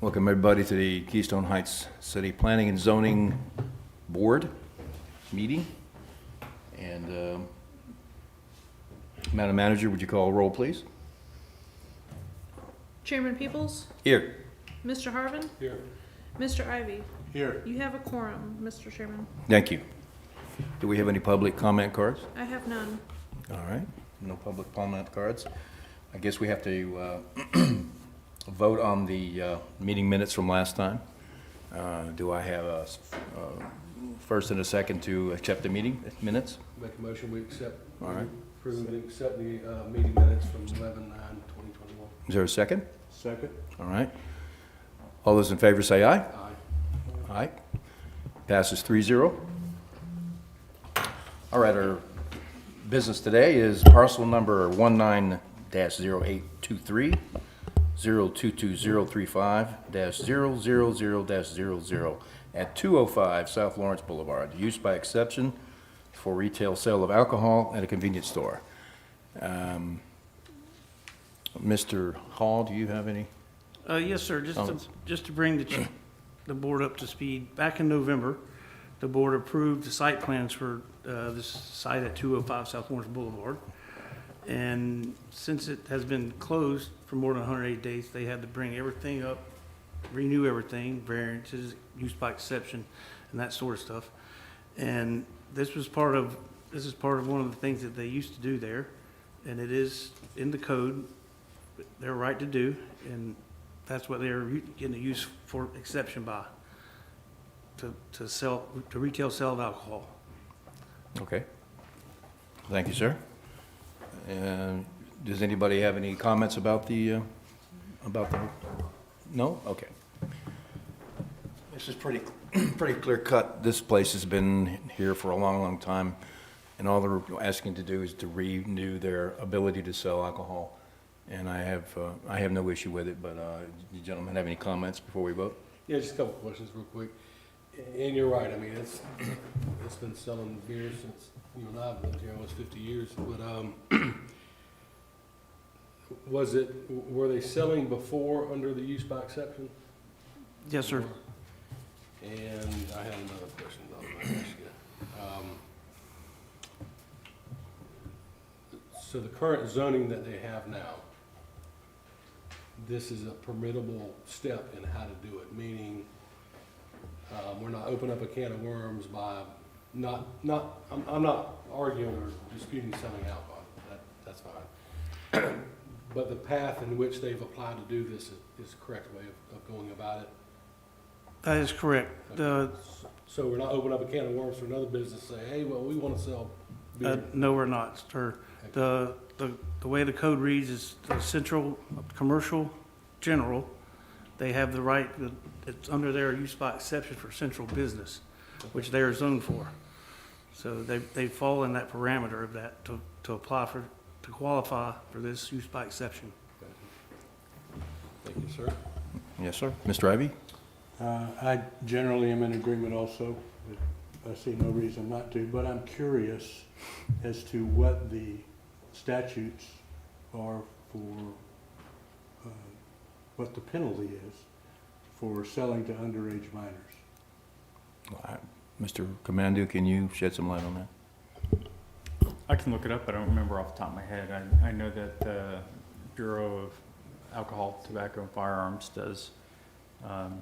Welcome everybody to the Keystone Heights City Planning and Zoning Board meeting. And Madam Manager, would you call a roll, please? Chairman Peoples, Here. Mr. Harvin, Here. Mr. Ivy. Here. You have a quorum, Mr. Chairman. Thank you. Do we have any public comment cards? I have none. All right, no public comment cards. I guess we have to vote on the meeting minutes from last time. Do I have a first and a second to accept the meeting minutes? Make a motion, we accept. All right. Approve and accept the meeting minutes from 11/9/2021. Is there a second? Second. All right. All those in favor say aye. Aye. Aye. Passes 3-0. All right, our business today is parcel number 19-0823, 022035-000-00 at 205 South Lawrence Boulevard. Use by exception for retail sale of alcohol at a convenience store. Mr. Hall, do you have any? Yes, sir. Just to bring the board up to speed, back in November, the board approved the site plans for this site at 205 South Lawrence Boulevard. And since it has been closed for more than 180 days, they had to bring everything up, renew everything, variances, use by exception, and that sort of stuff. And this is part of one of the things that they used to do there, and it is in the code. They're right to do, and that's what they're getting a use for exception by, to retail sale of alcohol. Okay. Thank you, sir. And does anybody have any comments about the, no? Okay. This is pretty clear cut. This place has been here for a long, long time, and all they're asking to do is to renew their ability to sell alcohol. And I have no issue with it, but you gentlemen have any comments before we vote? Yeah, just a couple questions real quick. And you're right, I mean, it's been selling beer since you and I have lived here almost 50 years. But were they selling before under the use by exception? Yes, sir. And I had another question that I was going to ask you. So the current zoning that they have now, this is a permittable step in how to do it, meaning we're not opening up a can of worms by I'm not arguing or disputing selling alcohol, that's fine. But the path in which they've applied to do this is the correct way of going about it. That is correct. So we're not opening up a can of worms for another business to say, hey, well, we want to sell beer. No, we're not, sir. The way the code reads is the central commercial general, they have the right, it's under their use by exception for central business, which they are zoned for. So they fall in that parameter of that to qualify for this use by exception. Thank you, sir. Yes, sir. Mr. Ivy? I generally am in agreement also. I see no reason not to, but I'm curious as to what the statutes are for, what the penalty is for selling to underage minors. Mr. Commandu, can you shed some light on that? I can look it up, but I don't remember off the top of my head. I know that the Bureau of Alcohol, Tobacco, and Firearms does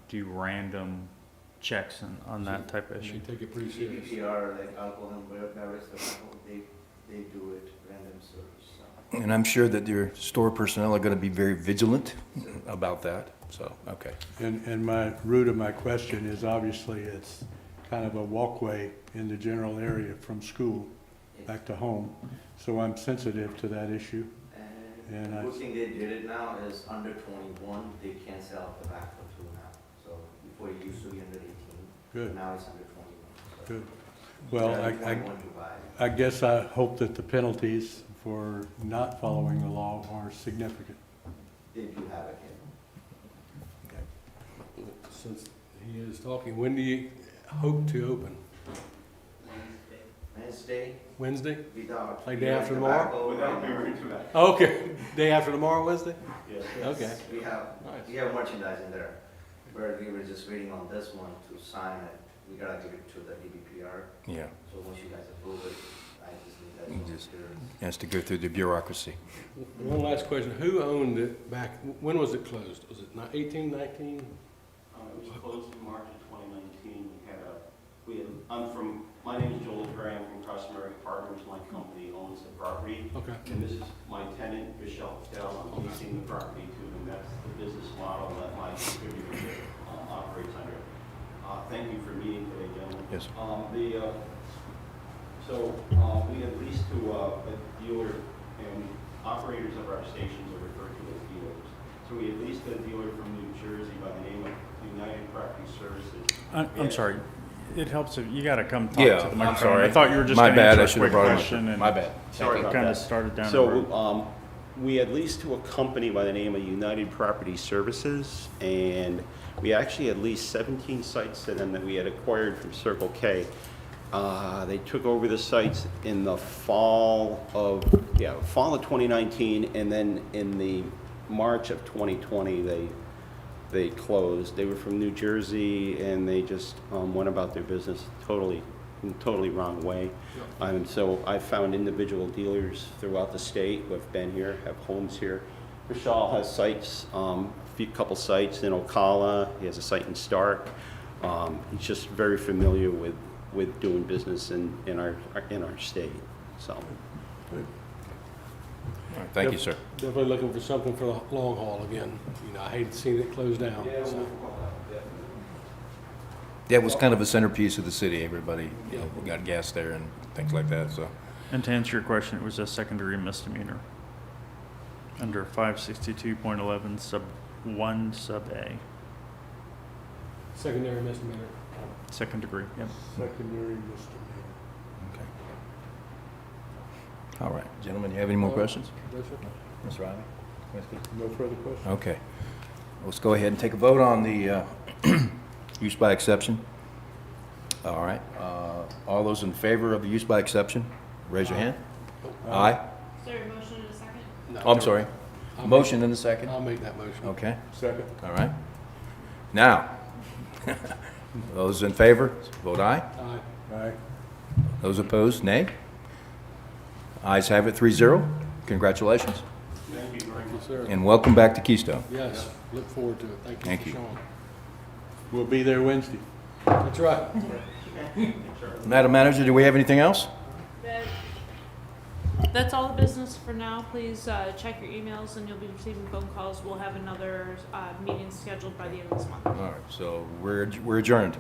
do random checks on that type of issue. They take it pretty serious. GDPR, like alcohol and beverage tobacco, they do it random service. So. And I'm sure that your store personnel are going to be very vigilant about that, so, okay. And my root of my question is obviously it's kind of a walkway in the general area from school back to home. So I'm sensitive to that issue. And the good thing they did it now is under 21, they can sell tobacco too now. So before it used to be under 18. Good. Now it's under 21. So Good. Well, I guess I hope that the penalties for not following the law are significant. they do have it here. Since he is talking, when do you hope to open? Wednesday, Wednesday? without. Like day after tomorrow? tobacco, Without being too bad. Okay, day after tomorrow, Wednesday? Yes. Okay. We have Nice. merchandise in there. we were just waiting on this one to sign it. We gotta give it to the ABPR, Yeah, so once you guys approve it, I just need that. You to just- clear it. has to go through the bureaucracy. One last question, who owned it back, when was it closed? Was it 18, 19? It was closed in March of 2019. My name is Joel Gray, I'm from Customary Partners. My company owns the property. Okay. And this is my tenant, Michelle Patel. I'm leasing the property to them. That's the business model that my distributor operates under. Thank you for meeting today, gentlemen. Yes. We have leased to a dealer, and operators of our stations are referred to as dealers. So we have leased a dealer from New Jersey by the name of United Property Services. I'm sorry, it helps if, you gotta come talk Yeah, to the I'm microphone. sorry. I thought you were just My gonna bad, answer I a should have quick brought it question up. and My bad. Sorry about kinda that. started down the road. So, we had leased to a company by the name of United Property Services, and we actually had leased 17 sites to them that we had acquired from Circle K. They took over the sites in the fall of 2019, and then in the March of 2020, they closed. They were from New Jersey, and they just went about their business totally wrong way. So I found individual dealers throughout the state who have been here, have homes here. Vishal has sites, couple sites in Ocala. He has a site in Stark. He's just very familiar with doing business in our state. So All right, thank you, sir. Definitely looking for something for the long haul again. You know, I hate seeing it close down. So, Yeah, it was kind of a centerpiece of the city. Everybody, you know, got gas there and things like that, so. And to answer your question, it was a second-degree misdemeanor under 562.11 sub 1 sub A, secondary misdemeanor. second degree, yep. Secondary misdemeanor. Okay. All right, gentlemen, you have any more questions? Yes, sir. Ms. Riley? No further questions? Okay. Let's go ahead and take a vote on the use by exception. All right. All those in favor of the use by exception, raise your hand. Aye. Is there a motion in a second? No, Oh, I'm sorry. I'll Motion in a second. I'll make that motion. Okay, Second? all right. Now, those in favor, vote aye. Aye. Aye. Those opposed, nay. Ayes have it, 3-0. Congratulations, thank you very Thank you, much. sir. and welcome back to Keystone. Yes, look forward to it. Thank you, Thank Mr. you. Sean. We'll be there Wednesday. That's right. Madam Manager, do we have anything else? That's all the business for now. Please check your emails and you'll be receiving phone calls. We'll have another meeting scheduled by the end of this month. All right, so we're adjourned.